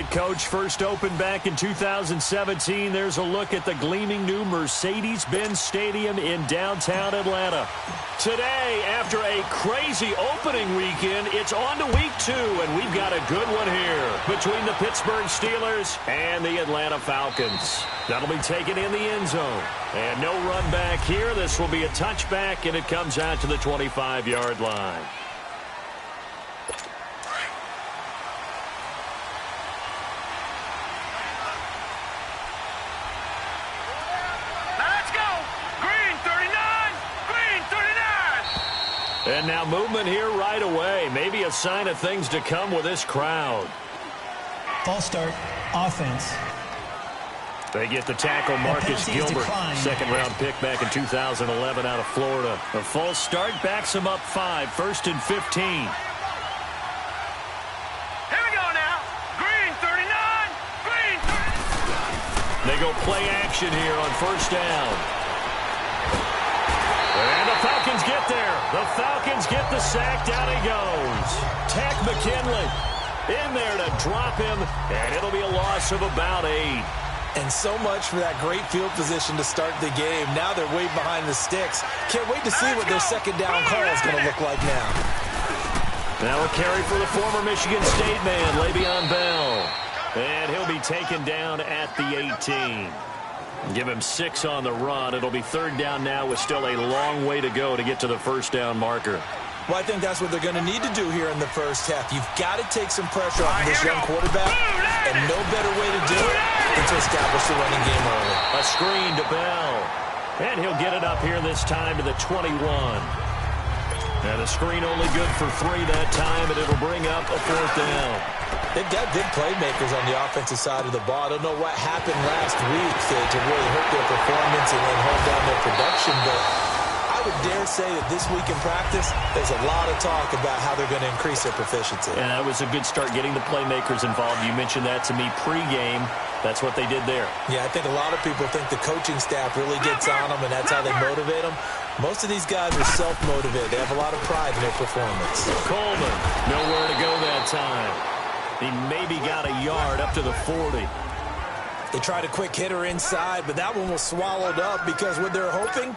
right, Coach. First opened back in 2017. There's a look at the gleaming new Mercedes-Benz Stadium in downtown Atlanta. Today, after a crazy opening weekend, it's on to week 2, and we've got a good one here between the Pittsburgh Steelers and the Atlanta Falcons. That'll be taken in the end zone. And no run back here. This will be a touchback, and it comes out to the 25-yard line. And now movement here right away. Maybe a sign of things to come with this crowd. False start, offense. They get the tackle, Marcus Gilbert, second-round pick back in 2011 out of Florida. A false start backs him up 5, 1st and 15. Here we go now. Green 39, green 39. They go play action here on first down. And the Falcons get there. The Falcons get the sack. Down he goes. Tack McKinley in there to drop him, and it'll be a loss of about 8. And so much for that great field position to start the game. Now they're way behind the sticks. Can't wait to see what their second down call is going to look like now. Now a carry for the former Michigan State man, Le'Veon Bell. And he'll be taken down at the 18. Give him 6 on the run. It'll be third down now with still a long way to go to get to the first down marker. Well, I think that's what they're going to need to do here in the first half. You've got to take some pressure off this young quarterback, and no better way to do it than to establish the running game early. A screen to Bell, and he'll get it up here this time to the 21. And a screen only good for 3 that time, and it'll bring up a fourth down. They've got good playmakers on the offensive side of the ball. I don't know what happened last week to really hurt their performance and then hold down their production, but I would dare say that this week in practice, there's a lot of talk about how they're going to increase their proficiency. And that was a good start getting the playmakers involved. You mentioned that to me pregame. That's what they did there. Yeah, I think a lot of people think the coaching staff really gets on them, and that's how they motivate them. Most of these guys are self-motivated. They have a lot of pride in their performance. Coleman, nowhere to go that time. He maybe got a yard up to the 40. They tried a quick hitter inside, but that one was swallowed up because what they're hoping,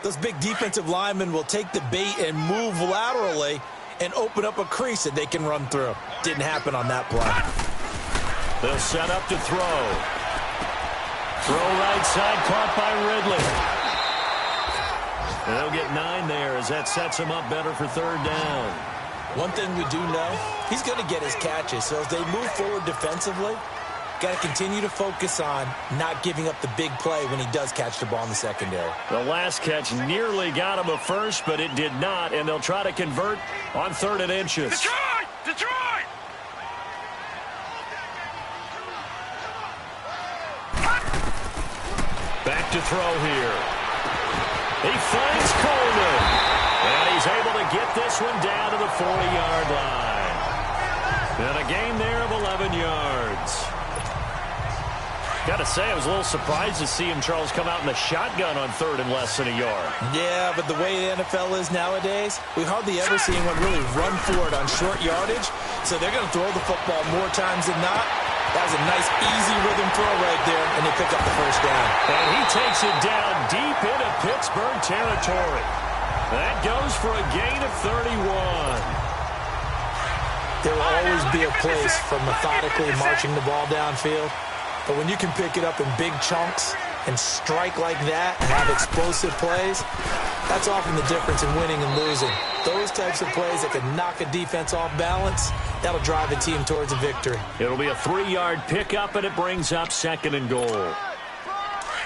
those big defensive linemen will take the bait and move laterally and open up a crease that they can run through. Didn't happen on that play. They'll set up to throw. Throw right side, caught by Ridley. They'll get 9 there as that sets him up better for third down. One thing we do know, he's going to get his catches. So as they move forward defensively, got to continue to focus on not giving up the big play when he does catch the ball in the secondary. The last catch nearly got him a first, but it did not, and they'll try to convert on 3rd and inches. Detroit! Detroit! Back to throw here. He finds Coleman, and he's able to get this one down to the 40-yard line. And a gain there of 11 yards. Got to say, I was a little surprised to see him, Charles, come out in the shotgun on 3rd and less than a yard. Yeah, but the way the NFL is nowadays, we hardly ever see anyone really run for it on short yardage. So they're going to throw the football more times than not. That was a nice, easy rhythm throw right there, and they pick up the first down. And he takes it down deep into Pittsburgh territory. That goes for a gain of 31. There will always be a place for methodically marching the ball downfield. But when you can pick it up in big chunks and strike like that and have explosive plays, that's often the difference in winning and losing. Those types of plays that can knock a defense off balance, that'll drive a team towards a victory. It'll be a 3-yard pickup, and it brings up 2nd and goal.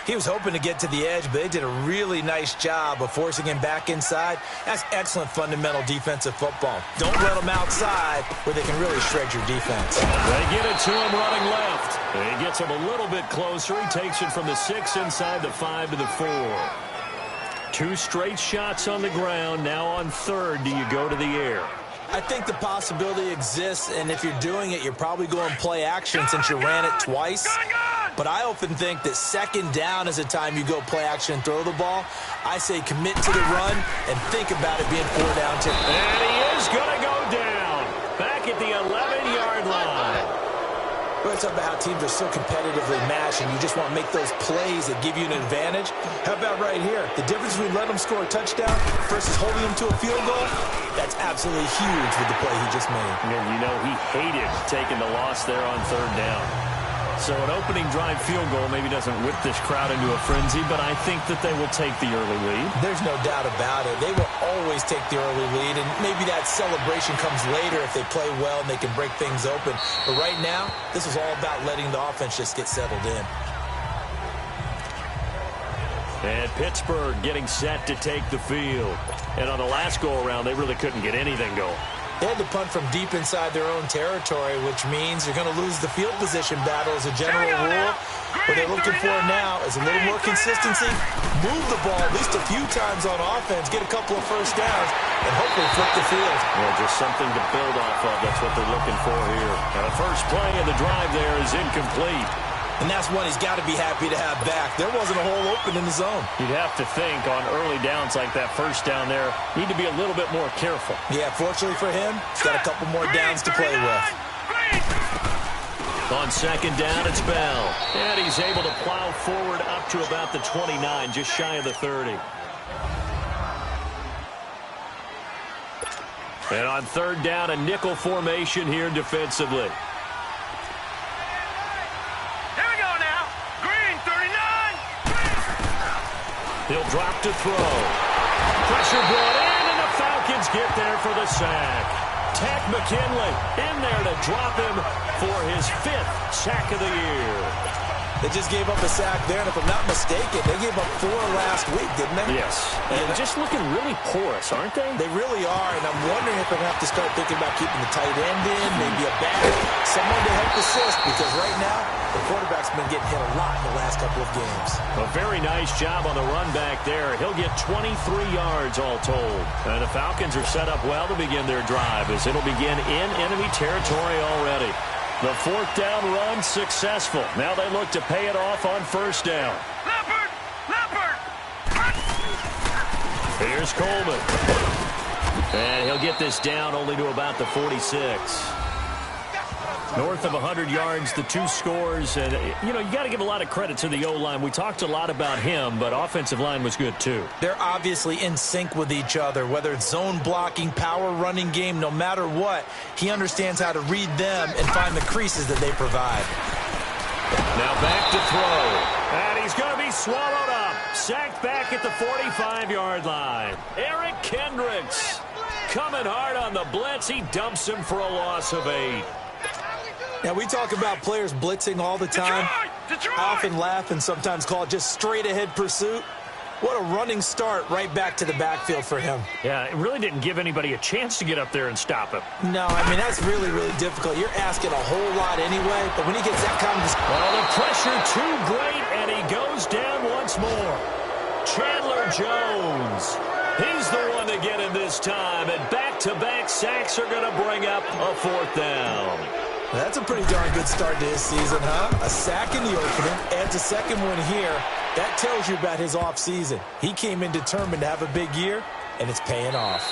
He was hoping to get to the edge, but they did a really nice job of forcing him back inside. That's excellent fundamental defensive football. Don't let them outside where they can really shred your defense. They get it to him running left. He gets him a little bit closer. He takes it from the 6 inside the 5 to the 4. 2 straight shots on the ground. Now on 3rd, do you go to the air? I think the possibility exists, and if you're doing it, you're probably going play action since you ran it twice. But I often think that 2nd down is the time you go play action and throw the ball. I say commit to the run and think about it being 4 down. And he is going to go down back at the 11-yard line. Well, it's about how teams are so competitively matched, and you just want to make those plays that give you an advantage. How about right here? The difference between letting them score a touchdown versus holding them to a field goal, that's absolutely huge with the play he just made. And you know, he hated taking the loss there on third down. So an opening drive field goal maybe doesn't whip this crowd into a frenzy, but I think that they will take the early lead. There's no doubt about it. They will always take the early lead, and maybe that celebration comes later if they play well and they can break things open. But right now, this is all about letting the offense just get settled in. And Pittsburgh getting set to take the field. And on the last go-around, they really couldn't get anything going. They had to punt from deep inside their own territory, which means you're going to lose the field position battle as a general rule. What they're looking for now is a little more consistency, move the ball at least a few times on offense, get a couple of first downs, and hopefully flip the field. Well, just something to build off of. That's what they're looking for here. And the first play of the drive there is incomplete. And that's one he's got to be happy to have back. There wasn't a hole open in the zone. You'd have to think on early downs like that first down there, need to be a little bit more careful. Yeah, fortunately for him, he's got a couple more downs to play with. On second down, it's Bell. And he's able to plow forward up to about the 29, just shy of the 30. And on third down, a nickel formation here defensively. He'll drop to throw. Pressure brought in, and the Falcons get there for the sack. Takk McKinley in there to drop him for his 5th sack of the year. They just gave up a sack there, and if I'm not mistaken, they gave up 4 last week, didn't they? Yes. And just looking really porous, aren't they? They really are, and I'm wondering if I'm going to have to start thinking about keeping the tight end in, maybe a back, someone to help assist, because right now, the quarterback's been getting hit a lot in the last couple of games. A very nice job on the run back there. He'll get 23 yards all told. And the Falcons are set up well to begin their drive as it'll begin in enemy territory already. The fourth down run successful. Now they look to pay it off on first down. Leopard! Here's Coleman. And he'll get this down only to about the 46. North of 100 yards, the 2 scores. And, you know, you got to give a lot of credit to the O-line. We talked a lot about him, but offensive line was good, too. They're obviously in sync with each other, whether it's zone blocking, power running game, no matter what. He understands how to read them and find the creases that they provide. Now back to throw. And he's going to be swallowed up. Sacked back at the 45-yard line. Eric Kendricks coming hard on the blitz. He dumps him for a loss of 8. Now, we talk about players blitzing all the time. Detroit! I often laugh and sometimes call it just straight-ahead pursuit. What a running start right back to the backfield for him. Yeah, it really didn't give anybody a chance to get up there and stop him. No, I mean, that's really, really difficult. You're asking a whole lot anyway, but when he gets that kind of... Well, the pressure too great, and he goes down once more. Chandler Jones. He's the one to get him this time, and back-to-back sacks are going to bring up a 4th down. That's a pretty darn good start to his season, huh? A sack in the opener, adds a second one here. That tells you about his offseason. He came in determined to have a big year, and it's paying off.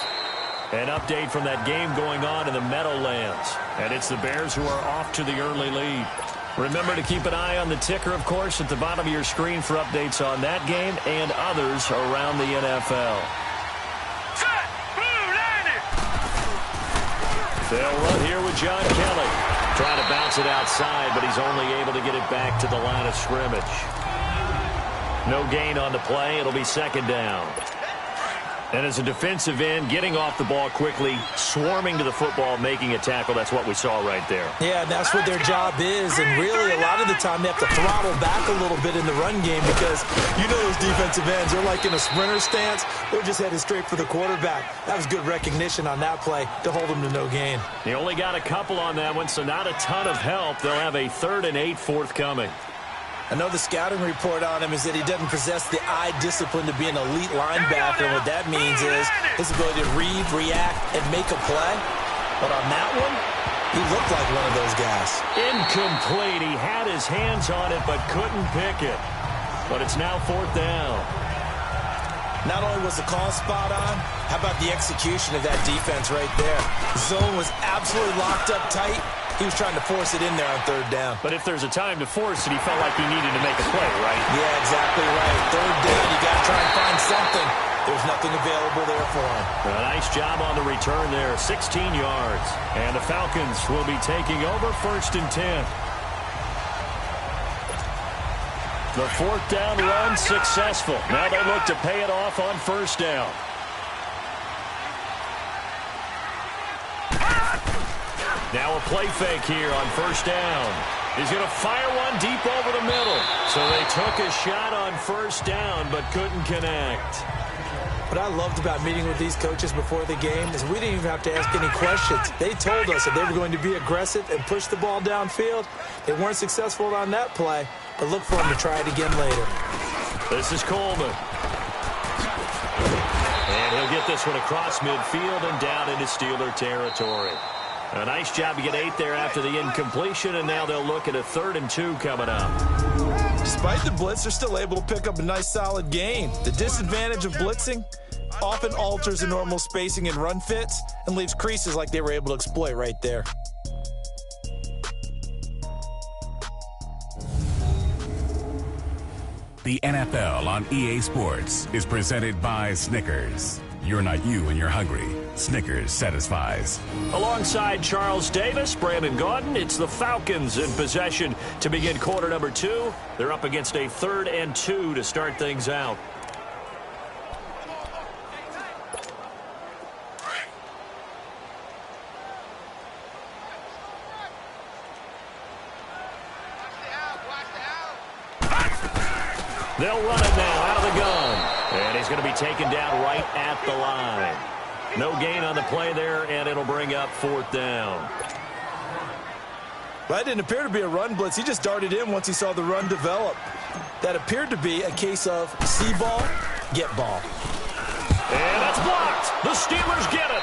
An update from that game going on in the Meadowlands. And it's the Bears who are off to the early lead. Remember to keep an eye on the ticker, of course, at the bottom of your screen for updates on that game and others around the NFL. Set! Blue 90! They'll run here with John Kelly. Trying to bounce it outside, but he's only able to get it back to the line of scrimmage. No gain on the play. It'll be second down. And as a defensive end, getting off the ball quickly, swarming to the football, making a tackle, that's what we saw right there. Yeah, that's what their job is, and really a lot of the time they have to throttle back a little bit in the run game because you know those defensive ends, they're like in a sprinter stance. They're just headed straight for the quarterback. That was good recognition on that play to hold them to no gain. He only got a couple on that one, so not a ton of help. They'll have a 3rd and 8 forthcoming. I know the scouting report on him is that he doesn't possess the eye discipline to be an elite linebacker. And what that means is his ability to read, react, and make a play. But on that one, he looked like one of those guys. Incomplete. He had his hands on it but couldn't pick it. But it's now 4th down. Not only was the call spot on, how about the execution of that defense right there? The zone was absolutely locked up tight. He was trying to force it in there on third down. But if there's a time to force it, he felt like he needed to make a play, right? Yeah, exactly right. Third down, you got to try and find something. There's nothing available there for him. A nice job on the return there, 16 yards. And the Falcons will be taking over 1st and 10. The 4th down run successful. Now they look to pay it off on 1st down. Now a play fake here on 1st down. He's going to fire one deep over the middle. So they took a shot on 1st down but couldn't connect. What I loved about meeting with these coaches before the game is we didn't even have to ask any questions. They told us that they were going to be aggressive and push the ball downfield. They weren't successful on that play, but look for them to try it again later. This is Coleman. And he'll get this one across midfield and down into Steeler territory. A nice job to get 8 there after the incompletion, and now they'll look at a 3rd and 2 coming up. Despite the blitz, they're still able to pick up a nice solid gain. The disadvantage of blitzing often alters the normal spacing and run fits and leaves creases like they were able to exploit right there. The NFL on EA Sports is presented by Snickers. You're not you when you're hungry. Snickers satisfies. Alongside Charles Davis, Brandon Gaudin, it's the Falcons in possession to begin quarter number 2. They're up against a 3rd and 2 to start things out. They'll run it now out of the gun. And he's going to be taken down right at the line. No gain on the play there, and it'll bring up 4th down. That didn't appear to be a run blitz. He just darted in once he saw the run develop. That appeared to be a case of see ball, get ball. And that's blocked. The Steelers get it.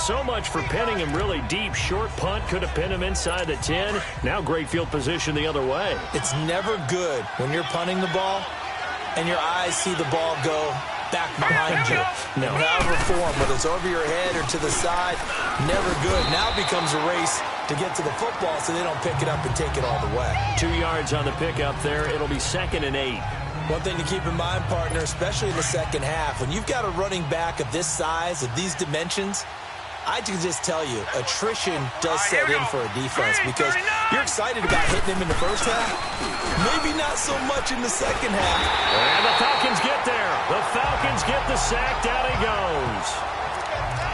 So much for pinning him really deep. Short punt could have pinned him inside the 10. Now great field position the other way. It's never good when you're punting the ball and your eyes see the ball go back behind you. No. However form, whether it's over your head or to the side, never good. Now it becomes a race to get to the football so they don't pick it up and take it all the way. 2 yards on the pickup there. It'll be 2nd and 8. One thing to keep in mind, partner, especially in the second half, when you've got a running back of this size, of these dimensions, I can just tell you, attrition does set in for a defense because you're excited about hitting him in the first half. Maybe not so much in the second half. And the Falcons get there. The Falcons get the sack. Down he goes.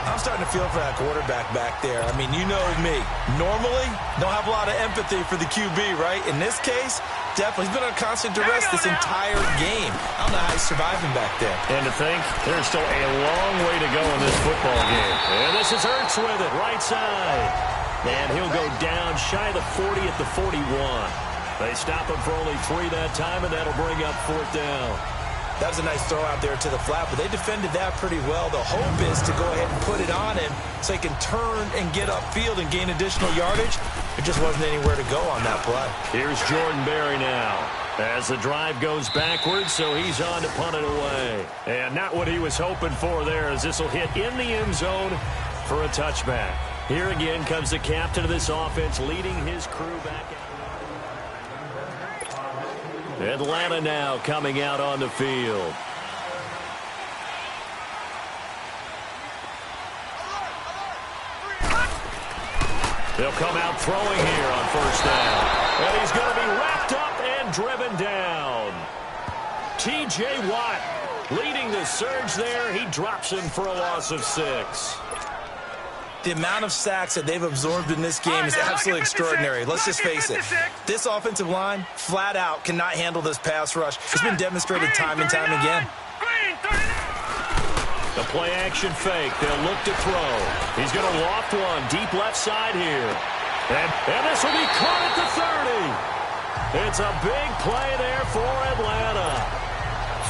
I'm starting to feel for that quarterback back there. I mean, you know me. Normally, don't have a lot of empathy for the QB, right? In this case, definitely. He's been on constant duress this entire game. I don't know how he's surviving back there. And to think, there's still a long way to go in this football game. And this is Ertz with it, right side. And he'll go down shy of the 40 at the 41. They stop him for only 3 that time, and that'll bring up 4th down. That was a nice throw out there to the flat, but they defended that pretty well. The hope is to go ahead and put it on him so he can turn and get upfield and gain additional yardage. There just wasn't anywhere to go on that play. Here's Jordan Berry now as the drive goes backwards, so he's on to punt it away. And not what he was hoping for there, as this will hit in the end zone for a touchback. Here again comes the captain of this offense leading his crew back out. Atlanta now coming out on the field. They'll come out throwing here on 1st down. And he's going to be wrapped up and driven down. T.J. Watt leading the surge there. He drops him for a loss of 6. The amount of sacks that they've absorbed in this game is absolutely extraordinary. Let's just face it. This offensive line, flat out, cannot handle this pass rush. It's been demonstrated time and time again. The play action fake. They'll look to throw. He's going to loft one deep left side here. And this will be caught at the 30. It's a big play there for Atlanta.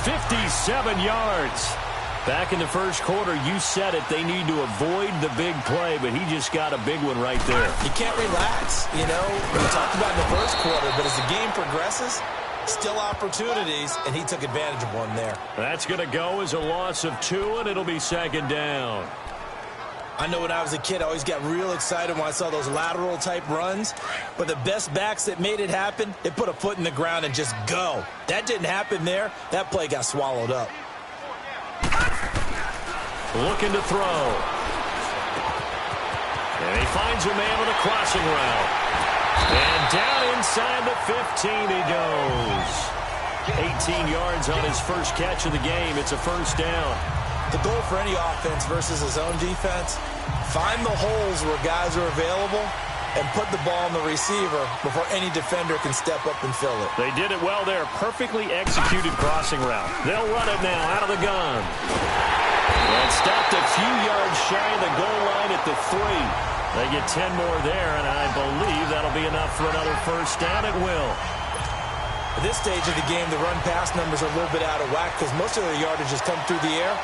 57 yards. Back in the first quarter, you said it, they need to avoid the big play, but he just got a big one right there. You can't relax, you know. We talked about in the first quarter, but as the game progresses, still opportunities, and he took advantage of one there. That's going to go as a loss of 2, and it'll be 2nd down. I know when I was a kid, I always got real excited when I saw those lateral type runs. But the best backs that made it happen, they put a foot in the ground and just go. That didn't happen there. That play got swallowed up. Looking to throw. And he finds a man with a crossing route. And down inside the 15 he goes. 18 yards on his first catch of the game. It's a first down. The goal for any offense versus his own defense, find the holes where guys are available and put the ball in the receiver before any defender can step up and fill it. They did it well there. Perfectly executed crossing route. They'll run it now out of the gun. And stopped a few yards shy of the goal line at the 3. They get 10 more there, and I believe that'll be enough for another first down. It will. At this stage of the game, the run-pass numbers are a little bit out of whack because most of their yardage has come through the air.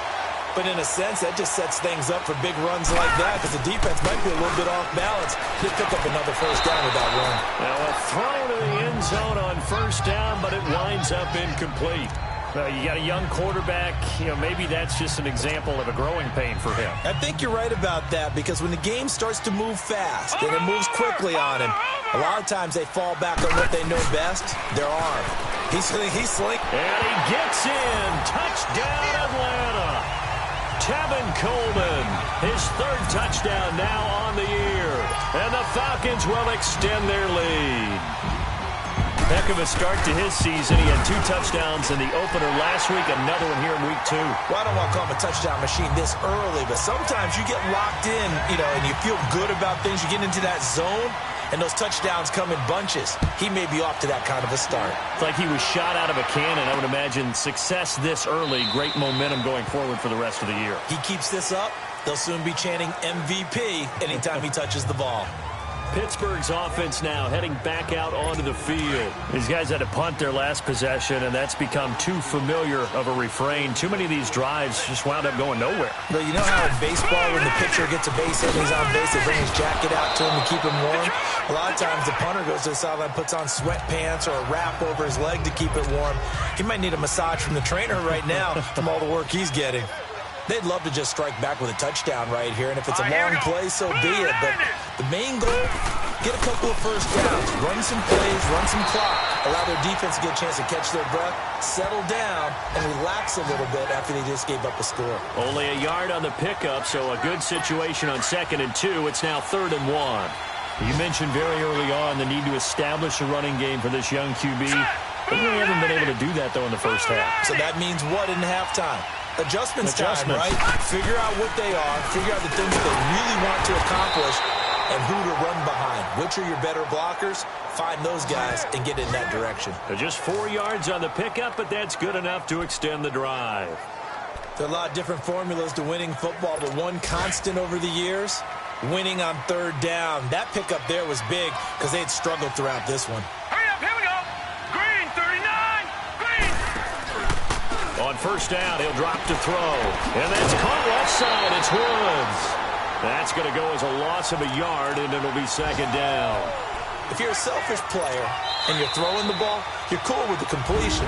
But in a sense, that just sets things up for big runs like that because the defense might be a little bit off balance. They pick up another first down with that run. Now a throw to the end zone on first down, but it winds up incomplete. You got a young quarterback. Maybe that's just an example of a growing pain for him. I think you're right about that because when the game starts to move fast and it moves quickly on him, a lot of times they fall back on what they know best, their arm. He's slick. And he gets in. Touchdown, Atlanta. Tevin Coleman, his third touchdown now on the year. And the Falcons will extend their lead. Heck of a start to his season. He had 2 touchdowns in the opener last week, another one here in week 2. Well, I don't want to call him a touchdown machine this early, but sometimes you get locked in, and you feel good about things. You get into that zone, and those touchdowns come in bunches. He may be off to that kind of a start. It's like he was shot out of a cannon. I would imagine success this early, great momentum going forward for the rest of the year. He keeps this up, they'll soon be chanting MVP anytime he touches the ball. Pittsburgh's offense now heading back out onto the field. These guys had to punt their last possession, and that's become too familiar of a refrain. Too many of these drives just wound up going nowhere. But you know how in baseball, when the pitcher gets a base hit and he's on base, they bring his jacket out to him to keep him warm? A lot of times the punter goes to the sideline, puts on sweatpants or a wrap over his leg to keep it warm. He might need a massage from the trainer right now from all the work he's getting. They'd love to just strike back with a touchdown right here, and if it's a long play, so be it. But the main goal, get a couple of first downs, run some plays, run some clock, allow their defense to get a chance to catch their breath, settle down, and relax a little bit after they just gave up a score. Only a yard on the pickup, so a good situation on 2nd and 2. It's now 3rd and 1. You mentioned very early on the need to establish a running game for this young QB. They really haven't been able to do that, though, in the first half. So that means what in halftime? Adjustments time, right? Figure out what they are, figure out the things that they really want to accomplish, and who to run behind. Which are your better blockers? Find those guys and get in that direction. Just 4 yards on the pickup, but that's good enough to extend the drive. There are a lot of different formulas to winning football, but one constant over the years, winning on 3rd down. That pickup there was big because they had struggled throughout this one. Hurry up, here we go. Green, 39. Green. On first down, he'll drop to throw. And that's caught left side. It's Woods. That's going to go as a loss of a yard, and it'll be 2nd down. If you're a selfish player and you're throwing the ball, you're cool with the completion.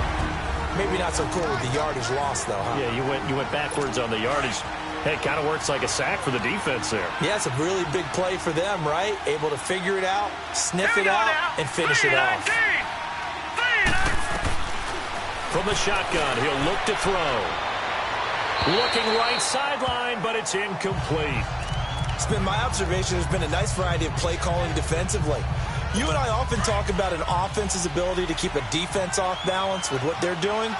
Maybe not so cool with the yardage loss, though, huh? Yeah, you went backwards on the yardage. Hey, it kind of works like a sack for the defense there. Yeah, it's a really big play for them, right? Able to figure it out, sniff it out, and finish it off. From the shotgun, he'll look to throw. Looking right sideline, but it's incomplete. It's been my observation there's been a nice variety of play calling defensively. You and I often talk about an offense's ability to keep a defense off balance with what they're doing.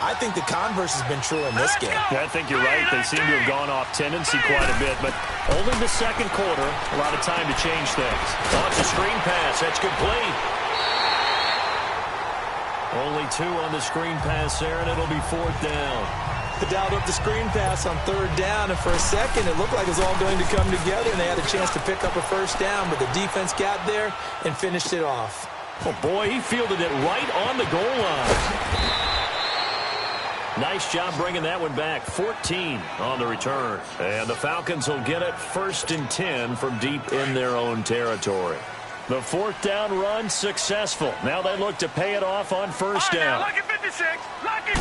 I think the converse has been true in this game. Yeah, I think you're right. They seem to have gone off tendency quite a bit, but only the 2nd quarter, a lot of time to change things. Launch a screen pass. That's complete. Only 2 on the screen pass there, and it'll be 4th down. They dialed up the screen pass on 3rd down, and for a second it looked like it was all going to come together, and they had a chance to pick up a first down, but the defense got there and finished it off. Oh, boy, he fielded it right on the goal line. Nice job bringing that one back. 14 on the return. And the Falcons will get it 1st and 10 from deep in their own territory. The 4th down run successful. Now they look to pay it off on first down. Lucky 56. Lucky.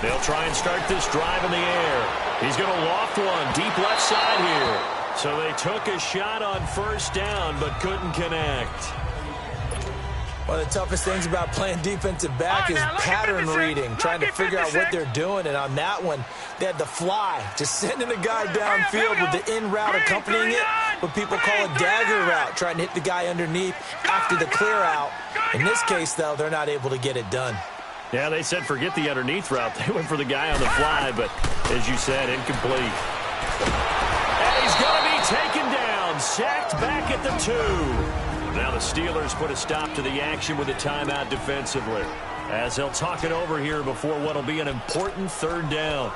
They'll try and start this drive in the air. He's going to loft one deep left side here. So they took a shot on first down but couldn't connect. One of the toughest things about playing defensive back is pattern reading, trying to figure out what they're doing. And on that one, they had the fly, just sending a guy downfield with the in route accompanying it, what people call a dagger route, trying to hit the guy underneath after the clear out. In this case, though, they're not able to get it done. Yeah, they said forget the underneath route. They went for the guy on the fly, but as you said, incomplete. And he's going to be taken down, sacked back at the 2. Now the Steelers put a stop to the action with a timeout defensively, as they'll talk it over here before what will be an important third down.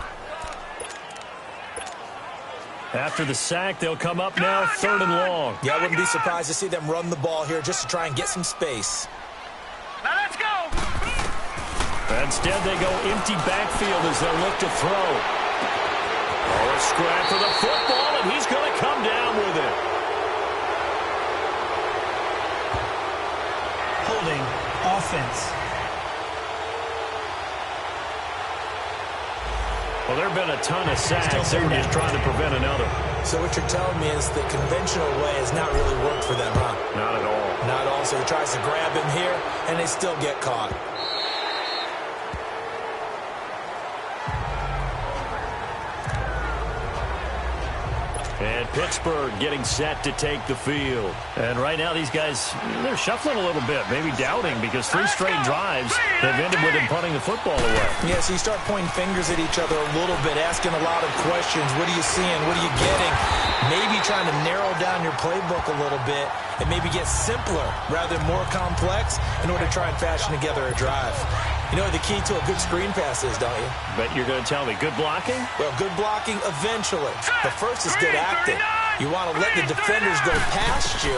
After the sack, they'll come up now 3rd and long. Yeah, I wouldn't be surprised to see them run the ball here just to try and get some space. Now let's go. Instead, they go empty backfield as they'll look to throw. Oh, a scrap for the football, and he's going to come down with it. Holding offense. Well, there have been a ton of sacks. They were just trying to prevent another. So what you're telling me is the conventional way has not really worked for them, huh? Not at all. Not at all. So he tries to grab him here, and they still get caught. And Pittsburgh getting set to take the field. And right now these guys, they're shuffling a little bit, maybe doubting, because 3 straight drives have ended with them punting the football away. Yeah, so you start pointing fingers at each other a little bit, asking a lot of questions. What are you seeing? What are you getting? Maybe trying to narrow down your playbook a little bit and maybe get simpler rather than more complex in order to try and fashion together a drive. You know what the key to a good screen pass is, don't you? But you're going to tell me, good blocking? Well, good blocking eventually. But first is good acting. You want to let the defenders go past you,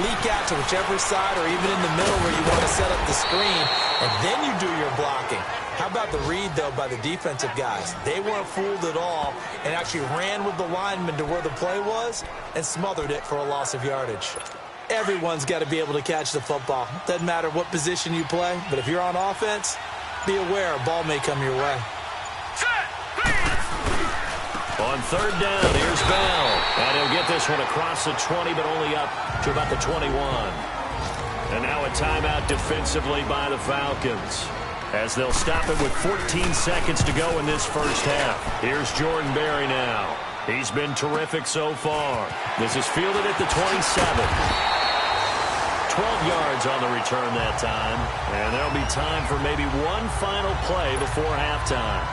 leak out to whichever side or even in the middle where you want to set up the screen, and then you do your blocking. How about the read, though, by the defensive guys? They weren't fooled at all and actually ran with the lineman to where the play was and smothered it for a loss of yardage. Everyone's got to be able to catch the football. Doesn't matter what position you play, but if you're on offense, be aware a ball may come your way. On 3rd down, here's Bell. And he'll get this one across the 20, but only up to about the 21. And now a timeout defensively by the Falcons, as they'll stop it with 14 seconds to go in this first half. Here's Jordan Berry now. He's been terrific so far. This is fielded at the 27. 12 yards on the return that time. And there'll be time for maybe one final play before halftime.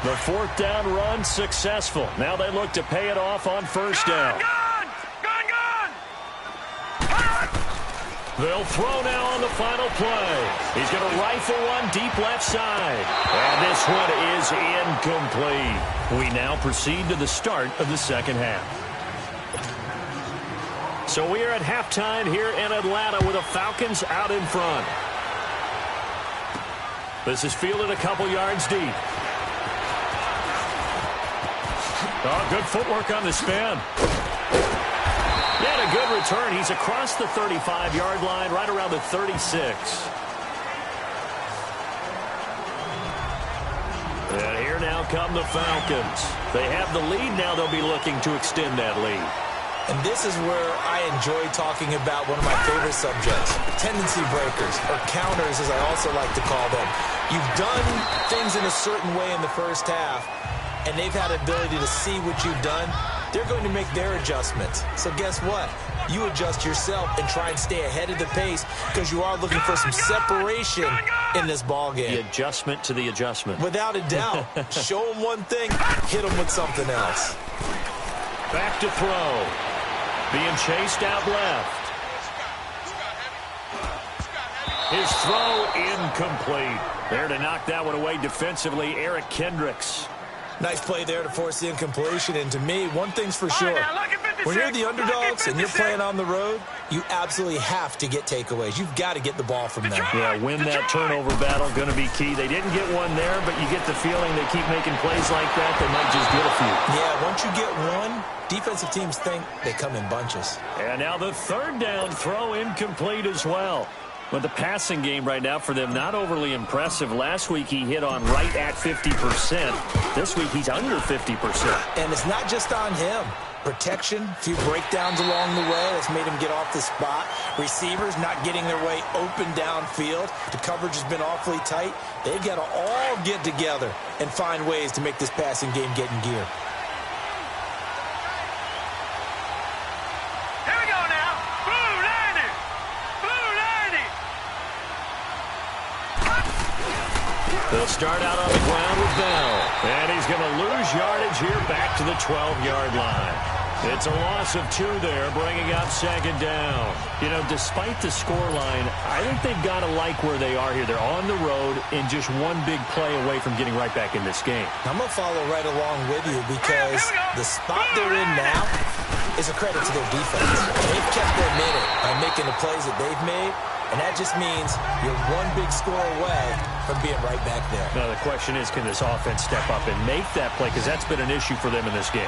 The 4th down run successful. Now they look to pay it off on 1st down. They'll throw now on the final play. He's going to rifle one deep left side. And this one is incomplete. We now proceed to the start of the second half. So we are at halftime here in Atlanta with the Falcons out in front. This is fielded a couple yards deep. Oh, good footwork on the spin. Yeah, a good return. He's across the 35-yard line, right around the 36. And here now come the Falcons. They have the lead now. They'll be looking to extend that lead. And this is where I enjoy talking about one of my favorite subjects, tendency breakers, or counters as I also like to call them. You've done things in a certain way in the first half, and they've had the ability to see what you've done. They're going to make their adjustments. So guess what? You adjust yourself and try and stay ahead of the pace because you are looking for some separation in this ball game. The adjustment to the adjustment. Without a doubt. Show them one thing, hit them with something else. Back to throw. Being chased out left. His throw incomplete. There to knock that one away defensively, Eric Kendricks. Nice play there to force the incompletion. And to me, one thing's for sure. When you're the underdogs and you're playing on the road, you absolutely have to get takeaways. You've got to get the ball from them. Yeah, win that turnover battle, going to be key. They didn't get one there, but you get the feeling they keep making plays like that, they might just get a few. Yeah, once you get one, defensive teams think they come in bunches. And now the third down throw incomplete as well. But the passing game right now for them, not overly impressive. Last week he hit on right at 50%. This week he's under 50%. And it's not just on him. Protection, a few breakdowns along the way that's made him get off the spot. Receivers not getting their way open downfield. The coverage has been awfully tight. They've got to all get together and find ways to make this passing game get in gear. Here we go now. Blue 90. Blue 90. They'll start out on the ground with Bell. And he's going to lose yardage here back to the 12-yard line. It's a loss of 2 there, bringing up second down. You know, despite the scoreline, I think they've got to like where they are here. They're on the road and just one big play away from getting right back in this game. I'm going to follow right along with you because the spot they're in now is a credit to their defense. They've kept their minute by making the plays that they've made, and that just means you're one big score away from being right back there. Now, the question is, can this offense step up and make that play? Because that's been an issue for them in this game.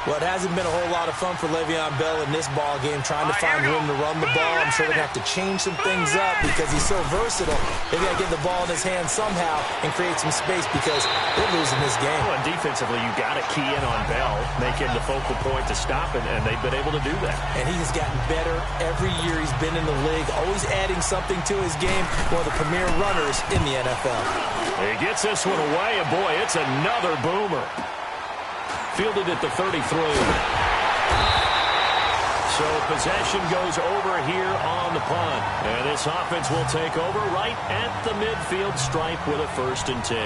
Well, it hasn't been a whole lot of fun for Le'Veon Bell in this ball game, trying to find room to run the ball. I'm sure they're going to have to change some things up because he's so versatile. They've got to get the ball in his hands somehow and create some space because they're losing this game. Well, and defensively, you got to key in on Bell, make him the focal point to stop it, and they've been able to do that. And he has gotten better every year he's been in the league, always adding something to his game. One of the premier runners in the NFL. He gets this one away, and boy, it's another boomer. Fielded at the 33. So possession goes over here on the punt. And this offense will take over right at the midfield stripe with a 1st and 10.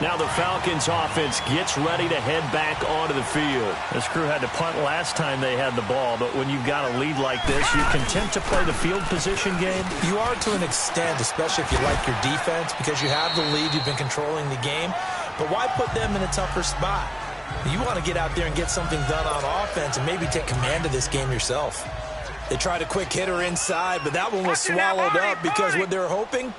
Now the Falcons offense gets ready to head back onto the field. This crew had to punt last time they had the ball, but when you've got a lead like this, you're content to play the field position game? You are to an extent, especially if you like your defense, because you have the lead, you've been controlling the game. But why put them in a tougher spot? You want to get out there and get something done on offense and maybe take command of this game yourself. They tried a quick hitter inside, but that one was swallowed up because what they're hoping,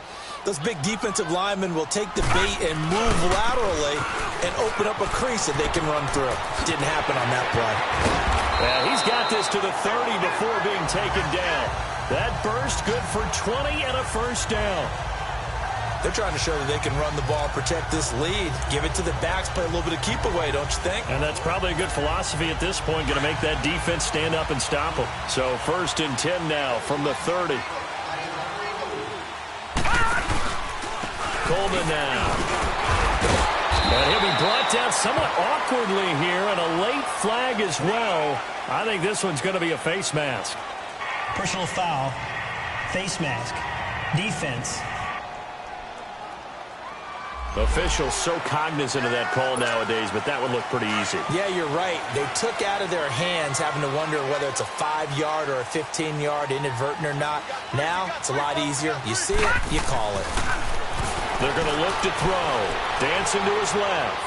those big defensive linemen will take the bait and move laterally and open up a crease that they can run through. Didn't happen on that play. Well, he's got this to the 30 before being taken down. That burst good for 20 and a 1st down. They're trying to show that they can run the ball, protect this lead, give it to the backs, play a little bit of keep away, don't you think? And that's probably a good philosophy at this point, going to make that defense stand up and stop them. So 1st and 10 now from the 30. Coleman now. And he'll be brought down somewhat awkwardly here, and a late flag as well. I think this one's going to be a face mask. Personal foul, face mask, defense. Officials so cognizant of that call nowadays, but that would look pretty easy. Yeah, you're right. They took out of their hands having to wonder whether it's a 5-yard or a 15-yard inadvertent or not. Now, it's a lot easier. You see it, you call it. They're going to look to throw. Dancing to his left.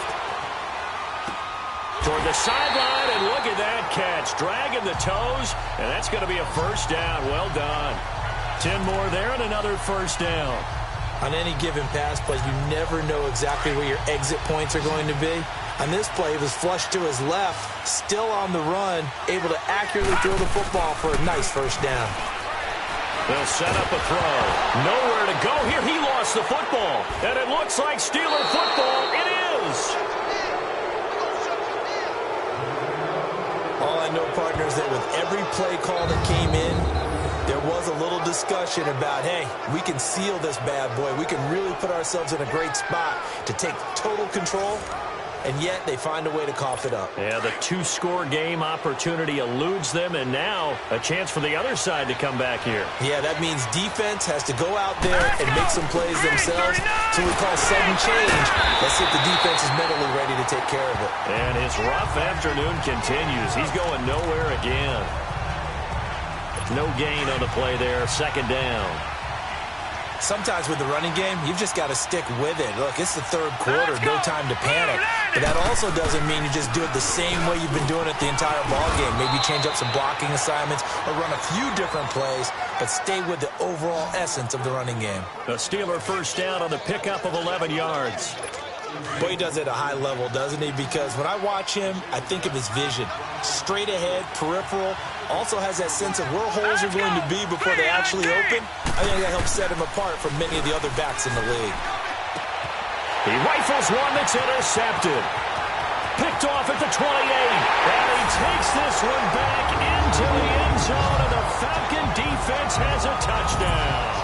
Toward the sideline, and look at that catch. Dragging the toes, and that's going to be a 1st down. Well done. 10 more there and another 1st down. On any given pass play, you never know exactly where your exit points are going to be. On this play, it was flushed to his left, still on the run, able to accurately throw the football for a nice 1st down. They'll set up a throw. Nowhere to go here. He lost the football. And it looks like Steeler football. It is. All I know, partner, is that with every play call that came in, there was a little discussion about, hey, we can seal this bad boy. We can really put ourselves in a great spot to take total control, and yet they find a way to cough it up. Yeah, the 2-score game opportunity eludes them, and now a chance for the other side to come back here. Yeah, that means defense has to go out there and make some plays themselves. So we call sudden change. Let's see if the defense is mentally ready to take care of it. And his rough afternoon continues. He's going nowhere again. No gain on the play there. 2nd down. Sometimes with the running game, you've just got to stick with it. Look, it's the third quarter, no time to panic. But that also doesn't mean you just do it the same way you've been doing it the entire ball game. Maybe change up some blocking assignments or run a few different plays, but stay with the overall essence of the running game. The Steeler first down on the pickup of 11 yards. Boy, he does it at a high level, doesn't he? Because when I watch him, I think of his vision. Straight ahead, peripheral, also has that sense of where holes are going to be before they actually open. I think that helps set him apart from many of the other backs in the league. He rifles one that's intercepted. Picked off at the 28. And he takes this one back into the end zone, and the Falcon defense has a touchdown.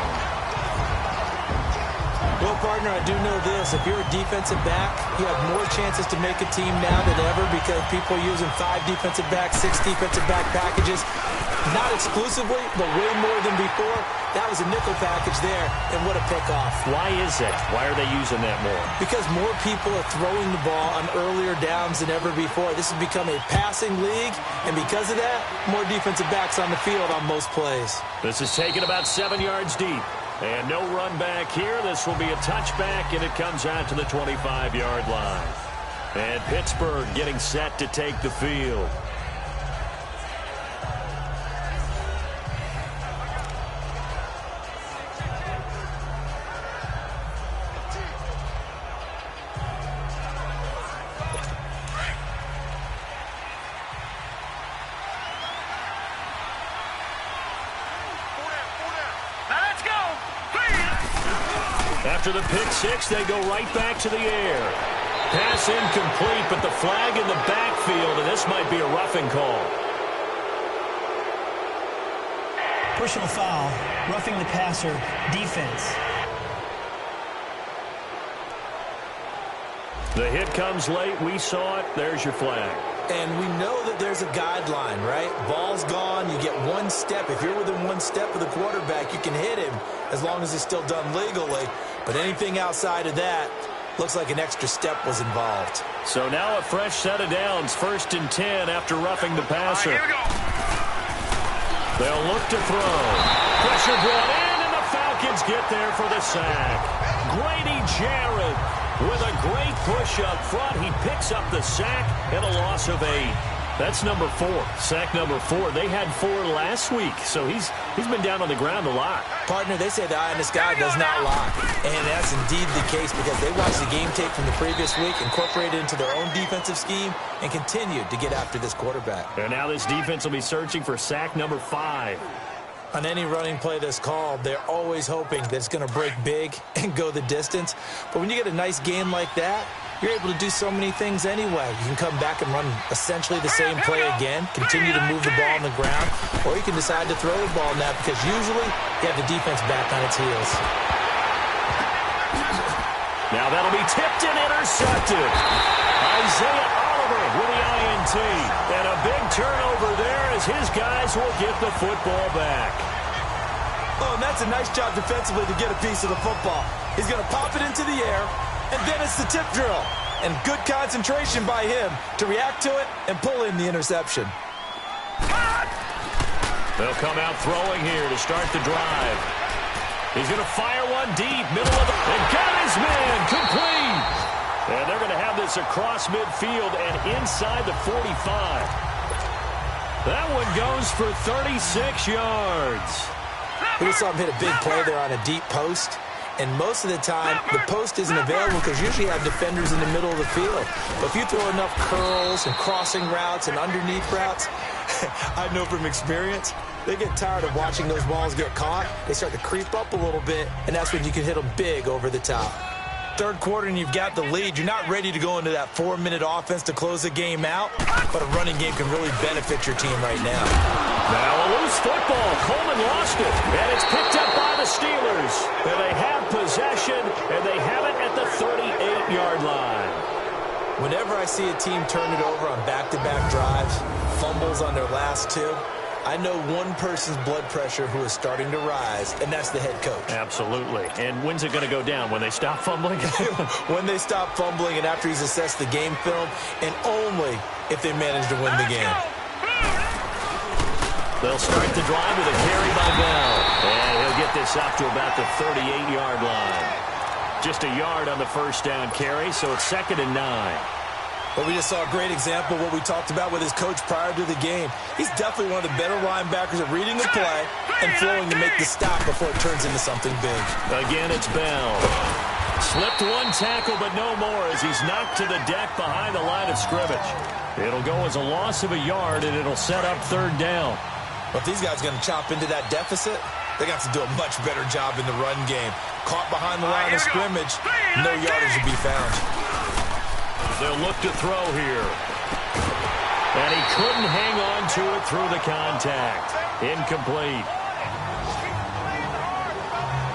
Well, partner, I do know this. If you're a defensive back, you have more chances to make a team now than ever because people are using 5 defensive backs, 6 defensive back packages. Not exclusively, but way more than before. That was a nickel package there, and what a pickoff. Why is that? Why are they using that more? Because more people are throwing the ball on earlier downs than ever before. This has become a passing league, and because of that, more defensive backs on the field on most plays. This is taken about 7 yards deep. And no run back here. This will be a touchback, and it comes out to the 25-yard line. And Pittsburgh getting set to take the field. After the pick six, they go right back to the air. Pass incomplete, but the flag in the backfield, and this might be a roughing call. Personal foul, roughing the passer, defense. The hit comes late. We saw it. There's your flag. And we know that there's a guideline, right? Ball's gone. You get one step. If you're within one step of the quarterback, you can hit him as long as it's still done legally. But anything outside of that looks like an extra step was involved. So now a fresh set of downs. 1st and 10 after roughing the passer. Here we go. They'll look to throw. Pressure brought in, and the Falcons get there for the sack. Grady Jarrett with a great push up front. He picks up the sack and a loss of 8. That's number 4. Sack number 4. They had 4 last week, so he's been down on the ground a lot. Partner, they say the eye in the sky does not lie. And that's indeed the case because they watched the game tape from the previous week, incorporated it into their own defensive scheme, and continued to get after this quarterback. And now this defense will be searching for sack number 5. On any running play that's called, they're always hoping that it's going to break big and go the distance. But when you get a nice game like that, you're able to do so many things anyway. You can come back and run essentially the same play again, continue to move the ball on the ground, or you can decide to throw the ball now because usually you have the defense back on its heels. Now that'll be tipped and intercepted. Isaiah Oliver with the INT. And a big turnover there as his guys will get the football back. Oh, and that's a nice job defensively to get a piece of the football. He's going to pop it into the air, and then it's the tip drill. And good concentration by him to react to it and pull in the interception. They'll come out throwing here to start the drive. He's going to fire one deep, middle of the... And got his man, complete! And they're going to have this across midfield and inside the 45. That one goes for 36 yards. We just saw him hit a big play there on a deep post. And most of the time, the post isn't available because usually you have defenders in the middle of the field. But if you throw enough curls and crossing routes and underneath routes, I know from experience, they get tired of watching those balls get caught. They start to creep up a little bit, and that's when you can hit them big over the top. Third quarter and you've got the lead. You're not ready to go into that 4-minute offense to close the game out, but a running game can really benefit your team right now. Now a loose football. Coleman lost it, and it's picked up by the Steelers. And they have possession, and they have it at the 38-yard line. Whenever I see a team turn it over on back-to-back drives, fumbles on their last 2, I know one person's blood pressure who is starting to rise, and that's the head coach. Absolutely. And when's it going to go down? When they stop fumbling? When they stop fumbling and after he's assessed the game film, and only if they manage to win the game. They'll start the drive with a carry by Bell. And he'll get this up to about the 38-yard line. Just a yard on the first down carry, so it's 2nd and 9. Well, we just saw a great example of what we talked about with his coach prior to the game. He's definitely one of the better linebackers at reading the play and flowing to make the stop before it turns into something big. Again, it's Bell. Slipped one tackle, but no more as he's knocked to the deck behind the line of scrimmage. It'll go as a loss of a yard, and it'll set up 3rd down. Well, if these guys are going to chop into that deficit, they got to do a much better job in the run game. Caught behind the line of scrimmage, no yardage to be found. They'll look to throw here. And he couldn't hang on to it through the contact. Incomplete.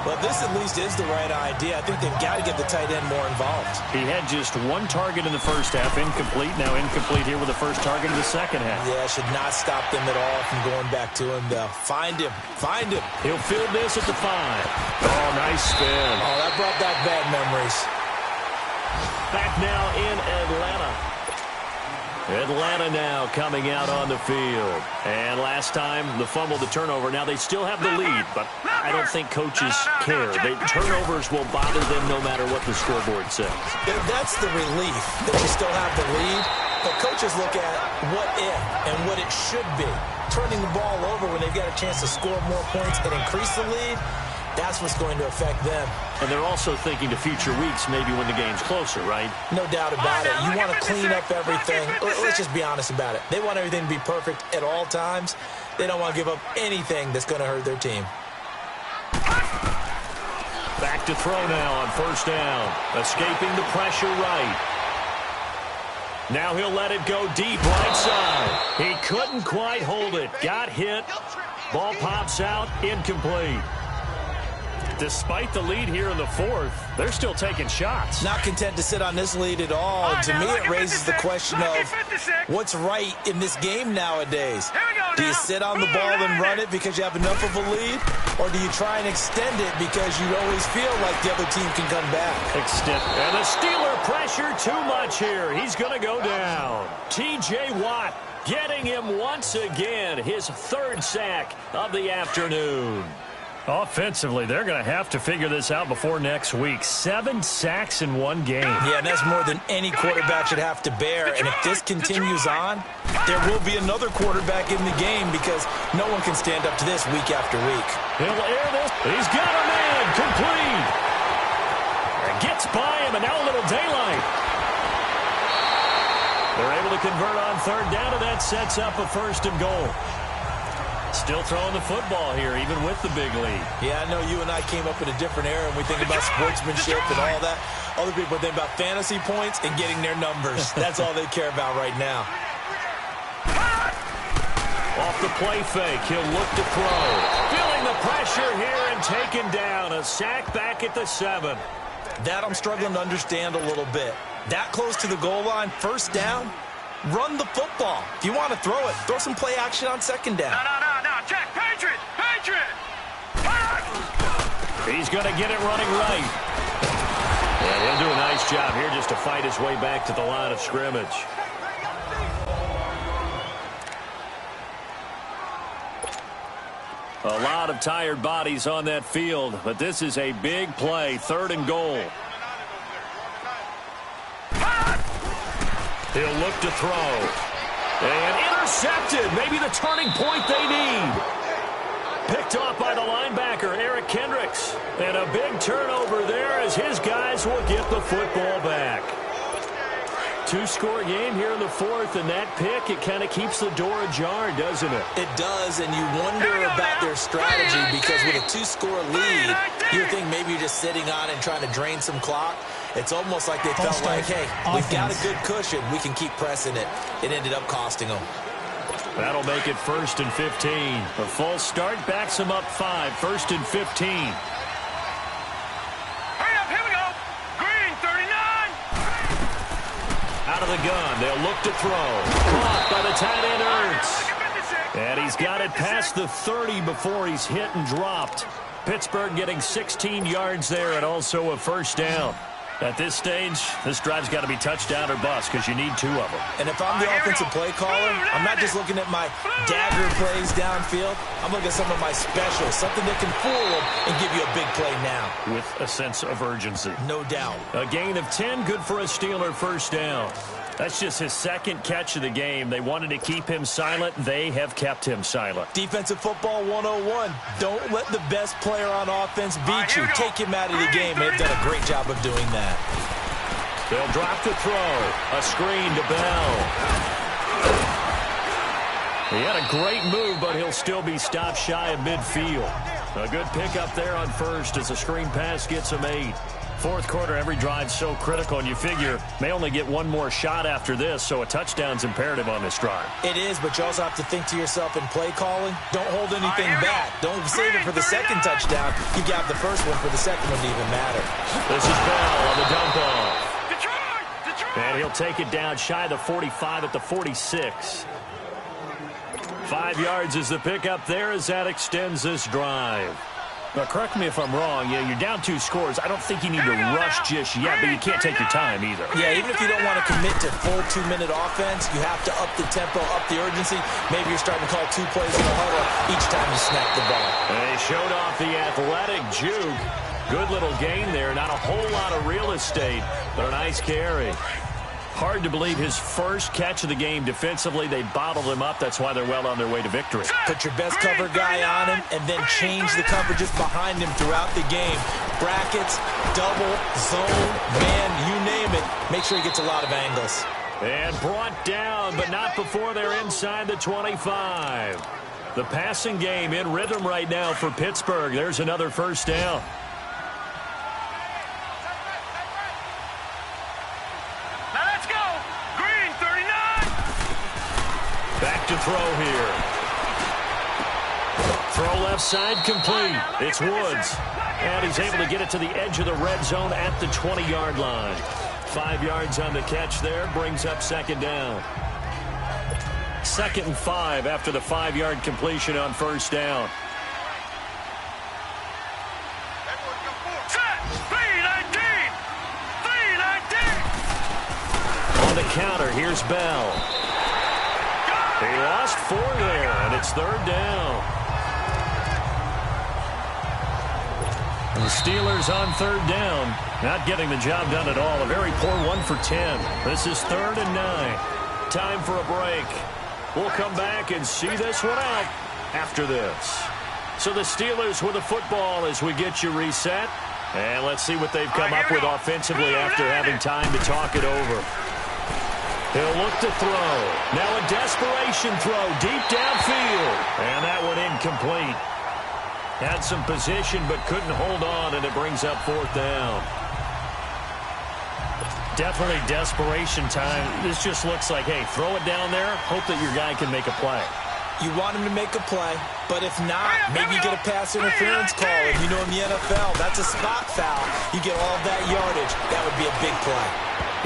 Well, this at least is the right idea. I think they've got to get the tight end more involved. He had just one target in the first half, incomplete. Now incomplete here with the first target in the second half. Yeah, should not stop them at all from going back to him, though. Find him. Find him. He'll field this at the 5. Oh, nice spin. Oh, that brought back bad memories. Back now in Atlanta. Atlanta now coming out on the field. And last time, the fumble, the turnover. Now they still have the lead, but I don't think coaches care. Turnovers will bother them no matter what the scoreboard says. Yeah, that's the relief that you still have the lead. But coaches look at what if and what it should be. Turning the ball over when they've got a chance to score more points and increase the lead, that's what's going to affect them. And they're also thinking to future weeks, maybe when the game's closer, right? No doubt about it. You want to clean up everything. Let's just be honest about it. They want everything to be perfect at all times. They don't want to give up anything that's going to hurt their team. Back to throw now on 1st down. Escaping the pressure right. Now he'll let it go deep right side. He couldn't quite hold it. Got hit. Ball pops out. Incomplete. Despite the lead here in the 4th, they're still taking shots. Not content to sit on this lead at all. To me, it raises the question of what's right in this game nowadays. Do you sit on the ball and run it because you have enough of a lead? Or do you try and extend it because you always feel like the other team can come back? Extend. And the Steeler pressure too much here. He's going to go down. T.J. Watt getting him once again. His 3rd sack of the afternoon. Offensively, they're going to have to figure this out before next week. 7 sacks in one game. Yeah, and that's more than any quarterback should have to bear. And if this continues on, there will be another quarterback in the game because no one can stand up to this week after week. He'll air this. He's got a man. Complete. Gets by him, and now a little daylight. They're able to convert on 3rd down, and that sets up a 1st and goal. Still throwing the football here, even with the big lead. Yeah, I know you and I came up in a different era, and we think about sportsmanship and all that. Other people think about fantasy points and getting their numbers. That's all they care about right now. Off the play fake, he'll look to throw. Feeling the pressure here and taken down. A sack back at the 7. That I'm struggling to understand a little bit. That close to the goal line, 1st down, run the football. If you want to throw it, throw some play action on 2nd down. No, Jack, Patriot! He's going to get it running right. And he'll do a nice job here just to fight his way back to the line of scrimmage. A lot of tired bodies on that field, but this is a big play, 3rd and goal. He'll look to throw. And intercepted. Maybe the turning point they need. Picked off by the linebacker, Eric Kendricks. And a big turnover there as his guys will get the football back. 2-score game here in the 4th, and that pick, it kind of keeps the door ajar, doesn't it? It does, and you wonder about their strategy because with a 2-score lead, you think maybe you're just sitting on and trying to drain some clock. It's almost like they felt like, hey, we've got a good cushion. We can keep pressing it. It ended up costing them. That'll make it 1st and 15. A false start backs them up 5. 1st and 15. Hurry up, here we go. Green, 39. Out of the gun, they'll look to throw. Caught by the tight end Ertz. And he's got it past the 30 before he's hit and dropped. Pittsburgh getting 16 yards there and also a 1st down. At this stage, this drive's got to be touchdown or bust because you need 2 of them. And if I'm the offensive play caller, I'm not just looking at my dagger plays downfield. I'm looking at some of my specials, something that can fool them and give you a big play now. With a sense of urgency. No doubt. A gain of 10, good for a Steeler first down. That's just his 2nd catch of the game. They wanted to keep him silent. They have kept him silent. Defensive football 101. Don't let the best player on offense beat you. Take him out of the game. They've done a great job of doing that. They'll drop the throw. A screen to Bell. He had a great move, but he'll still be stopped shy of midfield. A good pickup there on first as a screen pass gets him 8. Fourth quarter, every drive's so critical, and you figure may only get one more shot after this, so a touchdown's imperative on this drive. It is, but you also have to think to yourself in play calling, don't hold anything back. Don't save it for the second touchdown. You got the first one for the second one to even matter. This is Bell on the dump off. And he'll take it down shy of the 45 at the 46. 5 yards is the pickup there as that extends this drive. Now, correct me if I'm wrong. Yeah, you're down 2 scores. I don't think you need to rush just yet, but you can't take your time either. Yeah, even if you don't want to commit to full 2-minute offense, you have to up the tempo, up the urgency. Maybe you're starting to call 2 plays in the huddle each time you snap the ball. And he showed off the athletic juke. Good little gain there. Not a whole lot of real estate, but a nice carry. Hard to believe his first catch of the game defensively. They bottled him up. That's why they're well on their way to victory. Put your best cover guy on him and then change the coverages behind him throughout the game. Brackets, double, zone, man, you name it. Make sure he gets a lot of angles. And brought down, but not before they're inside the 25. The passing game in rhythm right now for Pittsburgh. There's another first down. Back to throw here. Throw left side complete. It's Woods. And he's able to get it to the edge of the red zone at the 20-yard line. 5 yards on the catch there. Brings up second down. 2nd and 5 after the 5-yard completion on first down. On the counter, here's Bell. He lost 4 there, and it's 3rd down. And the Steelers on 3rd down, not getting the job done at all. A very poor 1 for 10. This is 3rd and 9. Time for a break. We'll come back and see this one out after this. So the Steelers with the football as we get you reset. And let's see what they've come up with offensively after having time to talk it over. He'll look to throw. Now a desperation throw deep downfield. And that one incomplete. Had some position but couldn't hold on, and it brings up 4th down. Definitely desperation time. This just looks like, hey, throw it down there, hope that your guy can make a play. You want him to make a play, but if not, maybe you get a pass interference call. And you know in the NFL, that's a spot foul. You get all that yardage. That would be a big play.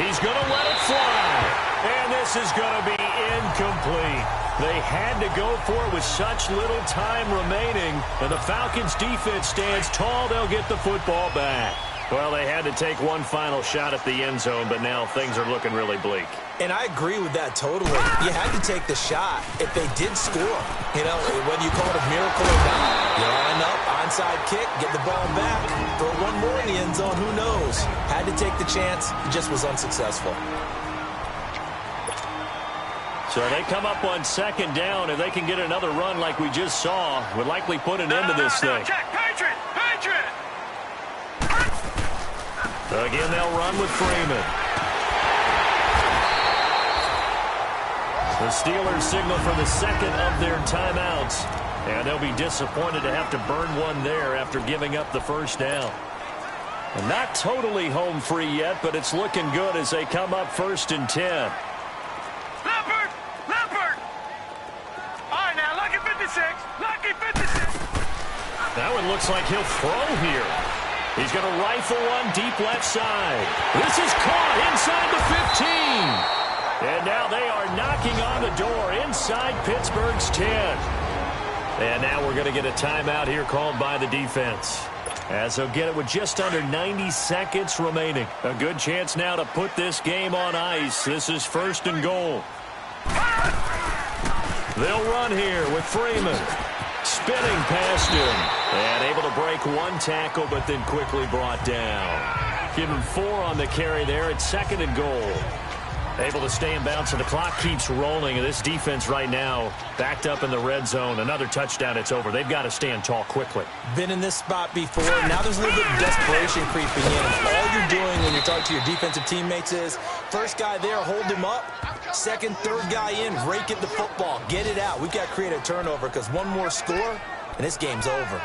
He's going to let it fly. And this is going to be incomplete. They had to go for it with such little time remaining. And the Falcons' defense stands tall. They'll get the football back. Well, they had to take one final shot at the end zone, but now things are looking really bleak. And I agree with that totally. You had to take the shot if they did score. You know, whether you call it a miracle or not. You line up, onside kick, get the ball back. Throw one more in the end zone, who knows? Had to take the chance, just was unsuccessful. So they come up on 2nd down, and they can get another run like we just saw. Would likely put an end to this thing. Check, Patriot! Again, they'll run with Freeman. The Steelers signal for the 2nd of their timeouts. And they'll be disappointed to have to burn one there after giving up the first down. And not totally home free yet, but it's looking good as they come up 1st and 10. Leopard! All right, now, lucky 56. Lucky 56. That one looks like he'll throw here. He's going to rifle one deep left side. This is caught inside the 15. And now they are knocking on the door inside Pittsburgh's 10. And now we're going to get a timeout here called by the defense. As they'll get it with just under 90 seconds remaining. A good chance now to put this game on ice. This is 1st and goal. They'll run here with Freeman. Spinning past him. And able to break one tackle, but then quickly brought down. Give him 4 on the carry there at 2nd and goal. Able to stay in bounds, and the clock keeps rolling. And this defense right now backed up in the red zone. Another touchdown, it's over. They've got to stand tall quickly. Been in this spot before. Now there's a little bit of desperation creeping in. All you're doing when you're talking to your defensive teammates is, first guy there, hold him up. Second, third guy in, rake at the football. Get it out. We've got to create a turnover because one more score, and this game's over.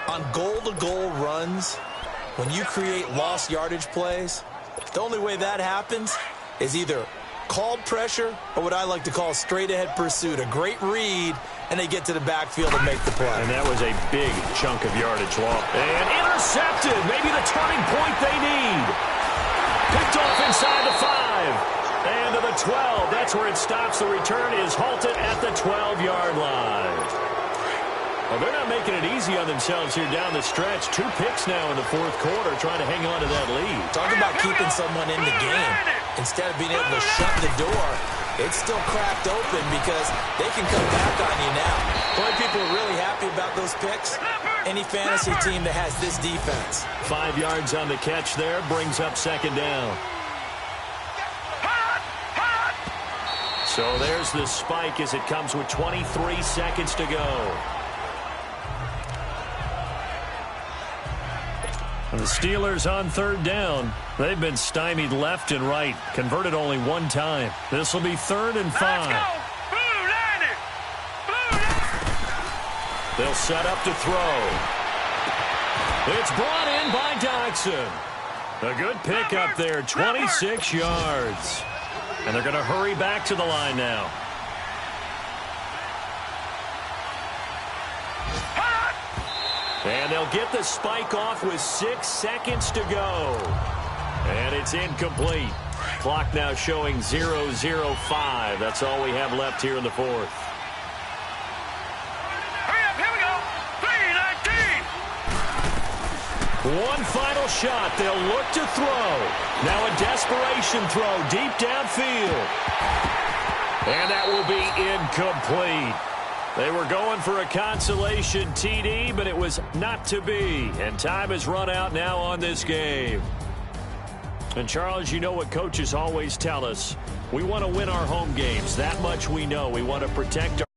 On goal-to-goal runs, when you create lost yardage plays, the only way that happens is either called pressure or what I like to call straight-ahead pursuit. A great read, and they get to the backfield and make the play. And that was a big chunk of yardage lost. And intercepted. Maybe the turning point they need. Picked off inside the 5. And to the 12. That's where it stops. The return is halted at the 12-yard line. Well, they're not making it easy on themselves here down the stretch. 2 picks now in the 4th quarter, trying to hang on to that lead. Talk about keeping someone in the game. Instead of being able to shut the door, it's still cracked open because they can come back on you now. Boy, people are really happy about those picks. Any fantasy team that has this defense. 5 yards on the catch there, brings up 2nd down. So there's the spike as it comes with 23 seconds to go. The Steelers on 3rd down. They've been stymied left and right. Converted only 1 time. This will be 3rd and 5. They'll set up to throw. It's brought in by Dodson. A good pick up there, 26 yards. And they're going to hurry back to the line now. And they'll get the spike off with 6 seconds to go. And it's incomplete. Clock now showing 0:05. That's all we have left here in the 4th. Hurry up, here we go. 3:19. One final shot. They'll look to throw. Now a desperation throw deep downfield. And that will be incomplete. They were going for a consolation TD, but it was not to be. And time has run out now on this game. And, Charles, you know what coaches always tell us. We want to win our home games. That much we know. We want to protect our